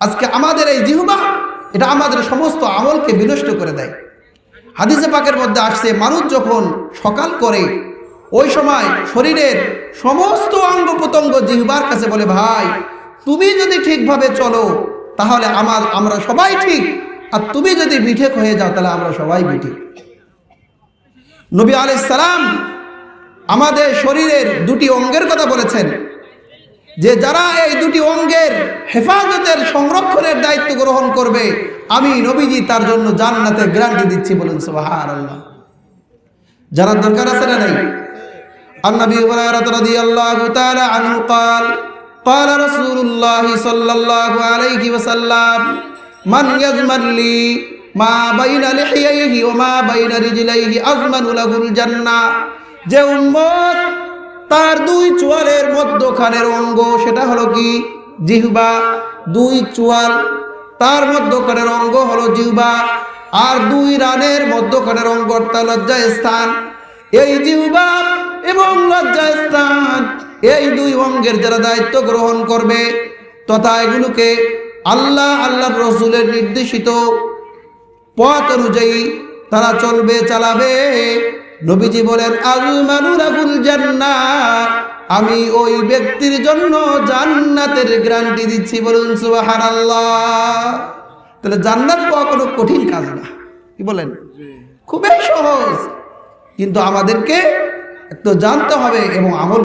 আজকে আমাদের এই জিহ্বা এটা আমাদের সমস্ত আমলকে বিনষ্ট করে দেয়। হাদিসে পাকের মধ্যে আসছে, মানুষ যখন সকাল করে ওই সময় শরীরের সমস্ত অঙ্গ প্রত্যঙ্গ জিহ্বার কাছে বলে, ভাই তুমি যদি ঠিকভাবে চলো তাহলে আমরা সবাই ঠিক, আর তুমি যদি বিঠেক হয়ে যাও তাহলে আমরা সবাই বিঠেক। নবী আলাইহিস সালাম আমাদের শরীরের দুটি অঙ্গের কথা বলেছেন, যে যারা এই দুটি অঙ্গের হেফাজতের সংরক্ষণের দায়িত্ব গ্রহণ করবে, আমি নবীজি তার জন্য জান্নাতের গ্যারান্টি দিচ্ছি। বলুন সুবহানাল্লাহ। জানার দরকার আছে না নাই? আন নবী হুরায়রা রাদিয়াল্লাহু তাআলা আনহু قال قال رسول الله صلى الله عليه وسلم من يضمن لي ما بين لحييه وما بين رجليه اضمن له الجنه। যে উম্মত তার দুই চোয়ালের মধ্যখানের অঙ্গ, সেটা হলো কি জিহ্বা, দুই চোয়াল তার মধ্যখানের অঙ্গ হলো জিহ্বা, আর দুই রানের মধ্যখানের অঙ্গ অর্থাৎ লজ্জা স্থান, এই জিহ্বা এবং লজ্জা স্থান এই দুই অঙ্গের যারা দায়িত্ব গ্রহণ করবে তথা এগুলোকে আল্লাহর রাসূলের নির্দেশিত পথ অনুযায়ী তারা চলবে, চালাবে, নবীজি বলেন আযমানু লাহুল জান্নাহ, আমি ওই ব্যক্তির জন্য জান্নাতের গ্যারান্টি দিচ্ছি। বলুন সুবহানাল্লাহ। তাহলে জান্নাত পাওয়া কোনো কঠিন কাজ না, কি বলেন? খুবই সহজ, কিন্তু আমাদেরকে একটু জানতে হবে এবং আমল